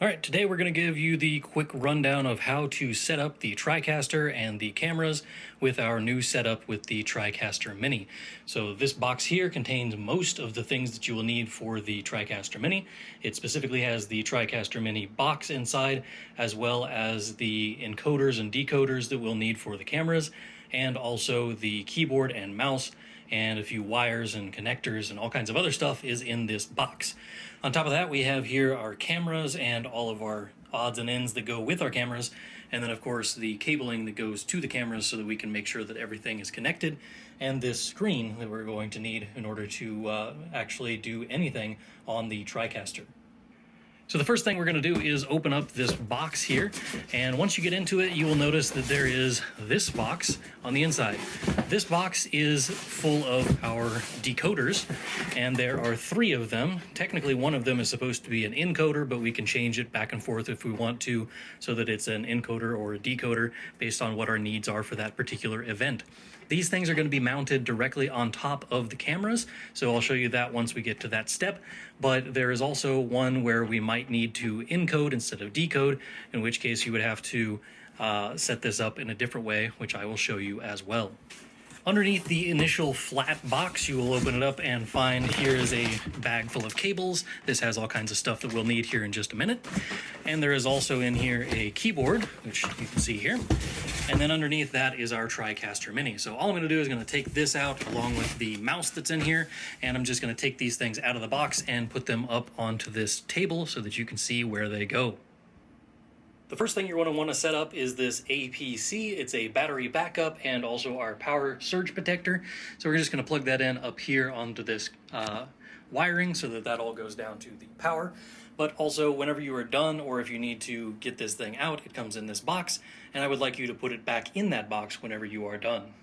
All right, today we're going to give you the quick rundown of how to set up the Tricaster and the cameras with our new setup with the Tricaster Mini. So this box here contains most of the things that you will need for the Tricaster Mini. It specifically has the Tricaster Mini box inside, as well as the encoders and decoders that we'll need for the cameras, and also the keyboard and mouse, and a few wires and connectors and all kinds of other stuff is in this box. On top of that, we have here our cameras and all of our odds and ends that go with our cameras, and then of course the cabling that goes to the cameras so that we can make sure that everything is connected, and this screen that we're going to need in order to actually do anything on the Tricaster. So the first thing we're going to do is open up this box here, and once you get into it, you will notice that there is this box on the inside. This box is full of our decoders, and there are 3 of them. Technically, one of them is supposed to be an encoder, but we can change it back and forth if we want to, so that it's an encoder or a decoder based on what our needs are for that particular event. These things are going to be mounted directly on top of the cameras, so I'll show you that once we get to that step. But there is also one where we might need to encode instead of decode, in which case you would have to set this up in a different way, which I will show you as well. Underneath the initial flat box, you will open it up and find here is a bag full of cables. This has all kinds of stuff that we'll need here in just a minute. And there is also in here a keyboard, which you can see here. And then underneath that is our Tricaster Mini. So all I'm going to do is going to take this out along with the mouse that's in here, and I'm just going to take these things out of the box and put them up onto this table so that you can see where they go. The first thing you're going to want to set up is this APC. It's a battery backup and also our power surge protector. So we're just going to plug that in up here onto this wiring so that that all goes down to the power. But also whenever you are done, or if you need to get this thing out, it comes in this box, and I would like you to put it back in that box whenever you are done.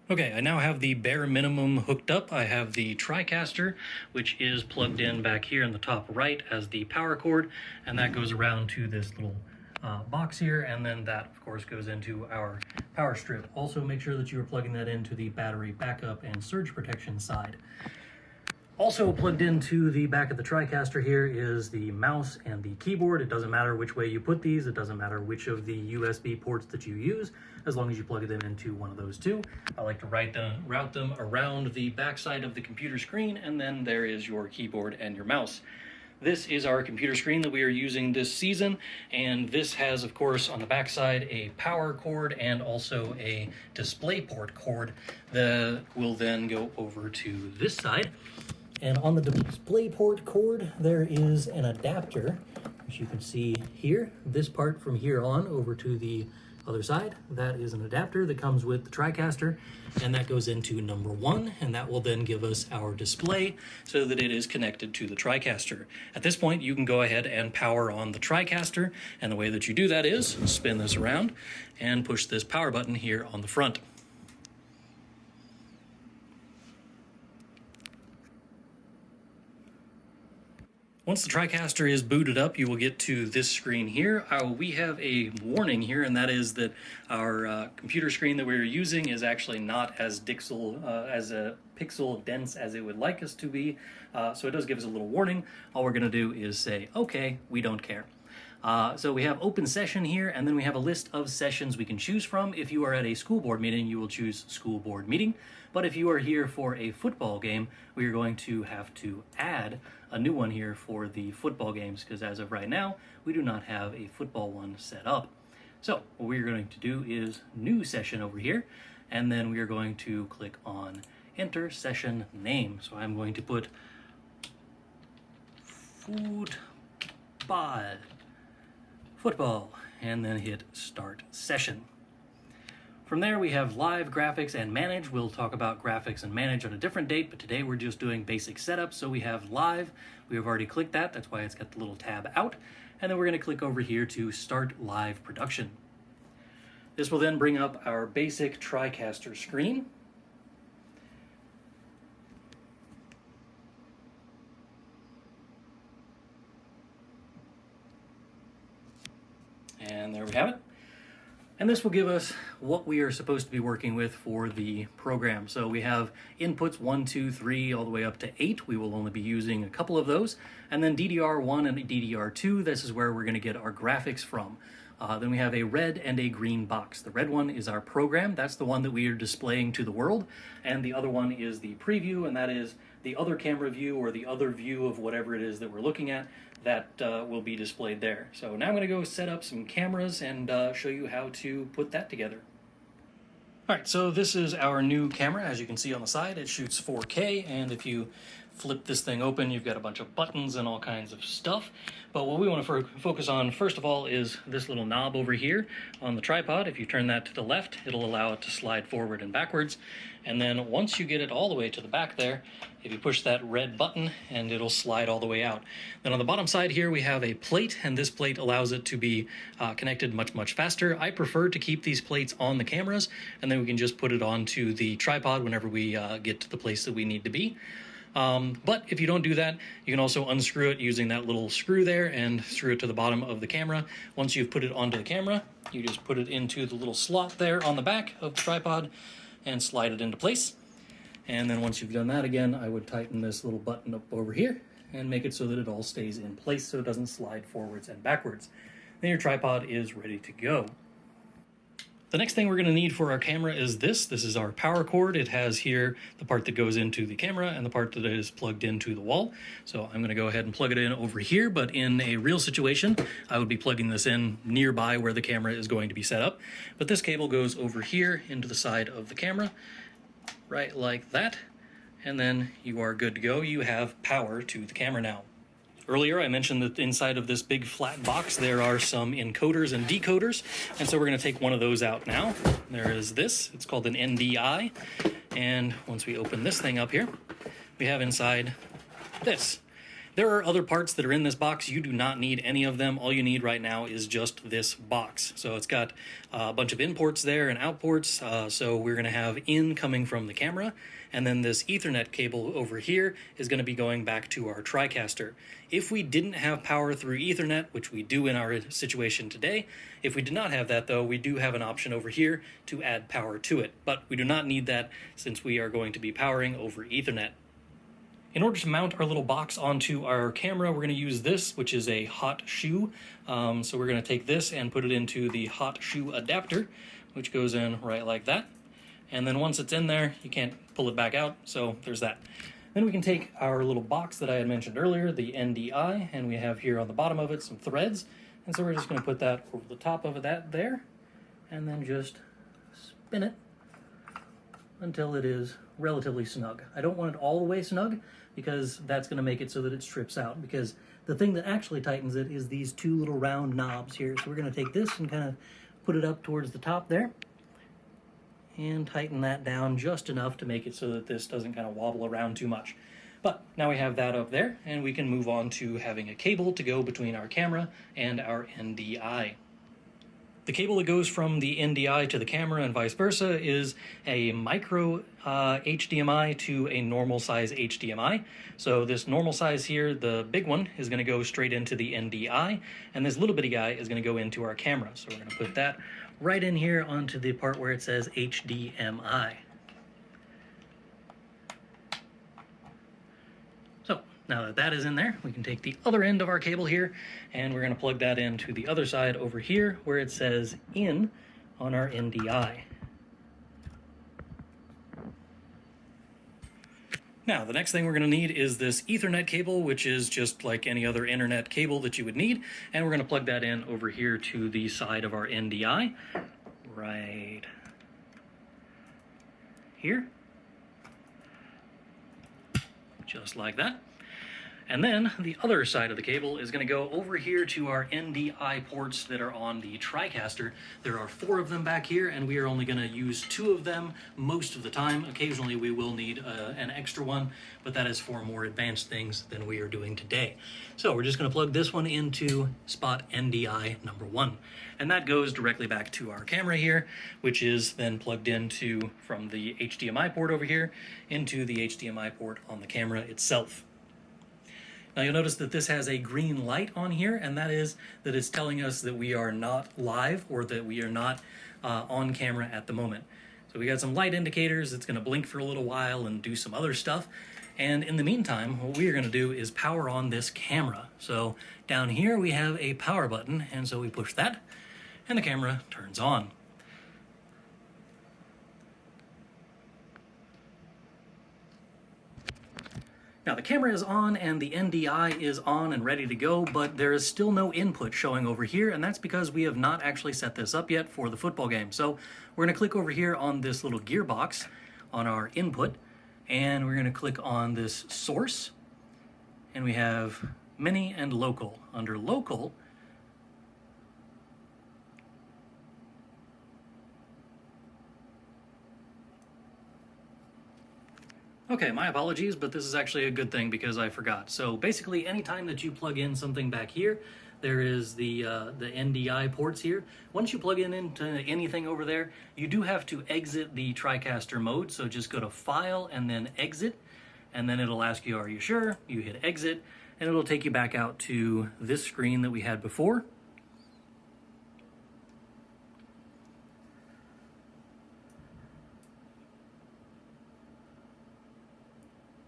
Okay, I now have the bare minimum hooked up. I have the Tricaster, which is plugged in back here in the top right as the power cord, and that goes around to this little box here, and then that of course goes into our power strip. Also make sure that you are plugging that into the battery backup and surge protection side. Also plugged into the back of the Tricaster here is the mouse and the keyboard. It doesn't matter which way you put these, it doesn't matter which of the USB ports that you use, as long as you plug them into one of those 2. I like to route them around the backside of the computer screen, and then there is your keyboard and your mouse. This is our computer screen that we are using this season, and this has, of course, on the backside a power cord and also a DisplayPort cord that will then go over to this side. And on the DisplayPort cord, there is an adapter, which you can see here. This part from here on over to the other side, that is an adapter that comes with the Tricaster, and that goes into number 1, and that will then give us our display so that it is connected to the Tricaster. At this point, you can go ahead and power on the Tricaster, and the way that you do that is spin this around and push this power button here on the front. Once the Tricaster is booted up, you will get to this screen here. We have a warning here, and that is that our computer screen that we're using is actually not as pixel dense as it would like us to be. So it does give us a little warning. All we're going to do is say, okay, we don't care. So we have open session here, and then we have a list of sessions we can choose from. If you are at a school board meeting, you will choose school board meeting. But if you are here for a football game, we are going to have to add a new one here for the football games, because as of right now, we do not have a football one set up. So what we're going to do is new session over here, and then we are going to click on enter session name. So I'm going to put football, and then hit start session. From there we have live, graphics, and manage. We'll talk about graphics and manage on a different date, but today we're just doing basic setup. So we have live. We have already clicked that. That's why it's got the little tab out. And then we're going to click over here to start live production. This will then bring up our basic Tricaster screen. And there we have it. And this will give us what we are supposed to be working with for the program. So we have inputs 1, 2, 3, all the way up to 8. We will only be using a couple of those. And then DDR1 and DDR2, this is where we're going to get our graphics from. Then we have a red and a green box. The red one is our program. That's the one that we are displaying to the world. And the other one is the preview, and that is the other camera view or the other view of whatever it is that we're looking at. That will be displayed there. So now I'm going to go set up some cameras and show you how to put that together. Alright, so this is our new camera. As you can see on the side, it shoots 4K, and if you flip this thing open, you've got a bunch of buttons and all kinds of stuff. But what we want to focus on first of all is this little knob over here on the tripod. If you turn that to the left, it'll allow it to slide forward and backwards. And then once you get it all the way to the back there, if you push that red button, and it'll slide all the way out. Then on the bottom side here, we have a plate, and this plate allows it to be connected much faster. I prefer to keep these plates on the cameras, and then we can just put it onto the tripod whenever we get to the place that we need to be. But if you don't do that, you can also unscrew it using that little screw there and screw it to the bottom of the camera. Once you've put it onto the camera, you just put it into the little slot there on the back of the tripod and slide it into place. And then once you've done that again, I would tighten this little button up over here and make it so that it all stays in place so it doesn't slide forwards and backwards. Then your tripod is ready to go. The next thing we're going to need for our camera is this. This is our power cord. It has here the part that goes into the camera and the part that is plugged into the wall. So I'm going to go ahead and plug it in over here, but in a real situation, I would be plugging this in nearby where the camera is going to be set up. But this cable goes over here into the side of the camera, right like that. And then you are good to go. You have power to the camera now. Earlier, I mentioned that inside of this big flat box, there are some encoders and decoders, and so we're going to take one of those out now. There is this. It's called an NDI, and once we open this thing up here, we have inside this. There are other parts that are in this box. You do not need any of them. All you need right now is just this box. So it's got a bunch of imports there and outports. So we're going to have in coming from the camera, and then this Ethernet cable over here is going to be going back to our Tricaster. If we didn't have power through Ethernet, which we do in our situation today, if we did not have that though, we do have an option over here to add power to it. But we do not need that since we are going to be powering over Ethernet. In order to mount our little box onto our camera, we're going to use this, which is a hot shoe. So we're going to take this and put it into the hot shoe adapter, which goes in right like that. And then once it's in there, you can't pull it back out, so there's that. Then we can take our little box that I had mentioned earlier, the NDI, and we have here on the bottom of it some threads. And so we're just going to put that over the top of that there, and then just spin it until it is relatively snug. I don't want it all the way snug, because that's going to make it so that it strips out, because the thing that actually tightens it is these two little round knobs here. So we're going to take this and kind of put it up towards the top there and tighten that down just enough to make it so that this doesn't kind of wobble around too much. But now we have that up there, and we can move on to having a cable to go between our camera and our NDI. The cable that goes from the NDI to the camera and vice versa is a micro HDMI to a normal size HDMI. So this normal size here, the big one, is going to go straight into the NDI, and this little bitty guy is going to go into our camera. So we're going to put that right in here onto the part where it says HDMI. So now that that is in there, we can take the other end of our cable here, and we're going to plug that into the other side over here where it says in on our NDI. Now, the next thing we're going to need is this Ethernet cable, which is just like any other internet cable that you would need, and we're going to plug that in over here to the side of our NDI, right here, just like that. And then the other side of the cable is going to go over here to our NDI ports that are on the Tricaster. There are 4 of them back here, and we are only going to use 2 of them most of the time. Occasionally we will need an extra one, but that is for more advanced things than we are doing today. So we're just going to plug this one into spot NDI number 1. And that goes directly back to our camera here, which is then plugged into from the HDMI port over here into the HDMI port on the camera itself. Now you'll notice that this has a green light on here, and that is that it's telling us that we are not live, or that we are not on camera at the moment. So we got some light indicators. It's going to blink for a little while and do some other stuff. And in the meantime, what we are going to do is power on this camera. So down here we have a power button, and so we push that, and the camera turns on. Now the camera is on and the NDI is on and ready to go, but there is still no input showing over here, and that's because we have not actually set this up yet for the football game. So we're going to click over here on this little gearbox on our input, and we're going to click on this source, and we have mini and local. Under local, okay, my apologies, but this is actually a good thing because I forgot. So basically, anytime that you plug in something back here, there is the NDI ports here. Once you plug in into anything over there, you do have to exit the Tricaster mode. So just go to File and then Exit, and then it'll ask you, are you sure? You hit Exit, and it'll take you back out to this screen that we had before.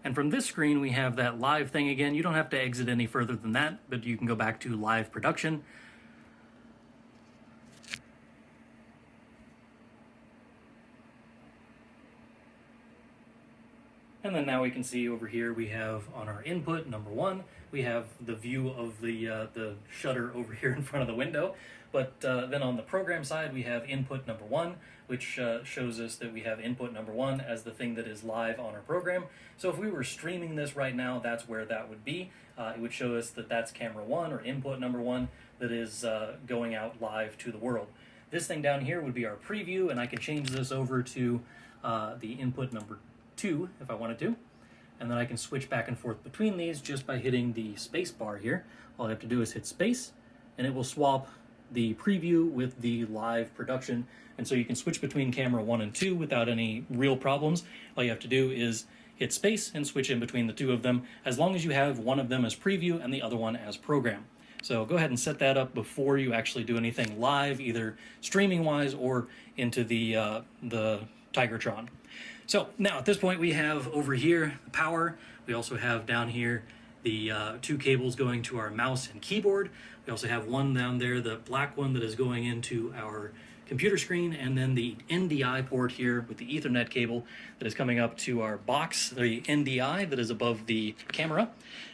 And from this screen, we have that live thing again. You don't have to exit any further than that, but you can go back to live production. And then now we can see over here, we have on our input, number 1, we have the view of the shutter over here in front of the window. But then on the program side, we have input number 1, which shows us that we have input number 1 as the thing that is live on our program. So if we were streaming this right now, that's where that would be. It would show us that that's camera 1 or input number 1 that is going out live to the world. This thing down here would be our preview, and I could change this over to the input number 2 if I wanted to. And then I can switch back and forth between these just by hitting the space bar here. All I have to do is hit space, and it will swap the preview with the live production. And so you can switch between camera 1 and 2 without any real problems. All you have to do is hit space and switch in between the two of them, as long as you have one of them as preview and the other one as program. So go ahead and set that up before you actually do anything live, either streaming wise or into the Tigertron. So now at this point we have over here the power. We also have down here the 2 cables going to our mouse and keyboard. We also have one down there, the black one that is going into our computer screen, and then the NDI port here with the Ethernet cable that is coming up to our box, the NDI that is above the camera,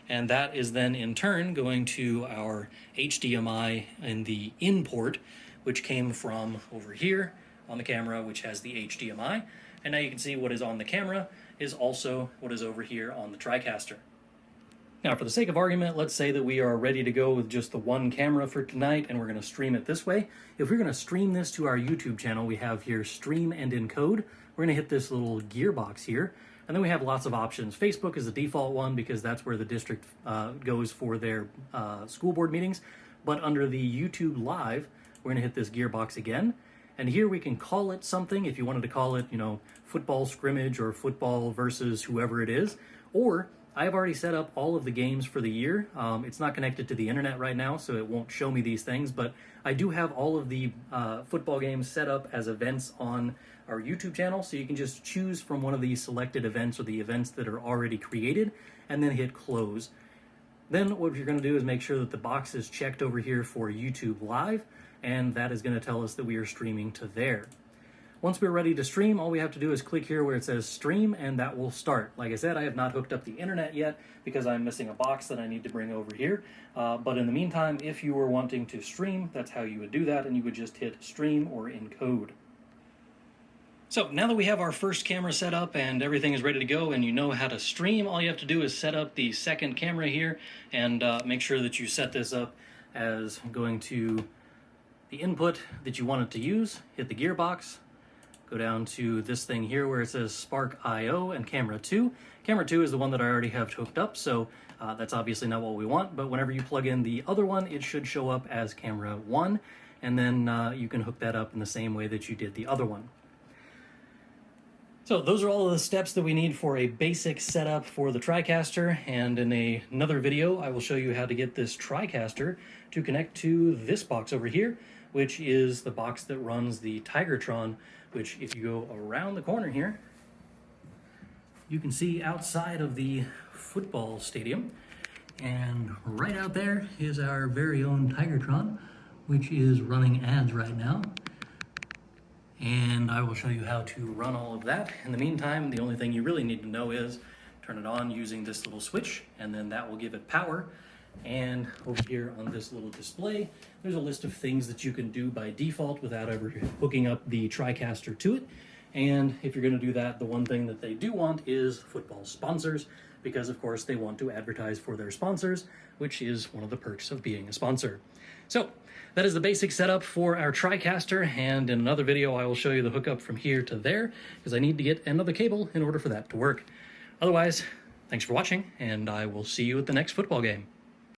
and that is then in turn going to our HDMI in the in port, which came from over here on the camera, which has the HDMI, and now you can see what is on the camera is also what is over here on the Tricaster. Now, for the sake of argument, let's say that we are ready to go with just the one camera for tonight, and we're going to stream it this way. If we're going to stream this to our YouTube channel, we have here Stream and Encode. We're going to hit this little gearbox here, and then we have lots of options. Facebook is the default one because that's where the district goes for their school board meetings. But under the YouTube Live, we're going to hit this gearbox again, and here we can call it something. If you wanted to call it, football scrimmage or football versus whoever it is, or I have already set up all of the games for the year. It's not connected to the internet right now, so it won't show me these things, but I do have all of the football games set up as events on our YouTube channel, so you can just choose from one of these selected events or the events that are already created, and then hit close. Then what you're going to do is make sure that the box is checked over here for YouTube Live, and that is going to tell us that we are streaming to there. Once we're ready to stream, all we have to do is click here where it says stream, and that will start. Like I said, I have not hooked up the internet yet because I'm missing a box that I need to bring over here. But in the meantime, if you were wanting to stream, that's how you would do that, and you would just hit stream or encode. So now that we have our first camera set up and everything is ready to go and you know how to stream, all you have to do is set up the second camera here and make sure that you set this up as going to the input that you want it to use. Hit the gearbox. Go down to this thing here where it says Spark IO and Camera 2. Camera 2 is the one that I already have hooked up, so that's obviously not what we want, but whenever you plug in the other one, it should show up as Camera 1, and then you can hook that up in the same way that you did the other one. So those are all of the steps that we need for a basic setup for the Tricaster, and in another video I will show you how to get this Tricaster to connect to this box over here, which is the box that runs the Tigertron, which if you go around the corner here, you can see outside of the football stadium, and right out there is our very own Tigertron, which is running ads right now. And I will show you how to run all of that. In the meantime, the only thing you really need to know is turn it on using this little switch, and then that will give it power. And over here on this little display, there's a list of things that you can do by default without ever hooking up the Tricaster to it. And if you're going to do that, the one thing that they do want is football sponsors, because of course they want to advertise for their sponsors, which is one of the perks of being a sponsor. So that is the basic setup for our Tricaster, and in another video I will show you the hookup from here to there, because I need to get another cable in order for that to work. Otherwise, thanks for watching, and I will see you at the next football game.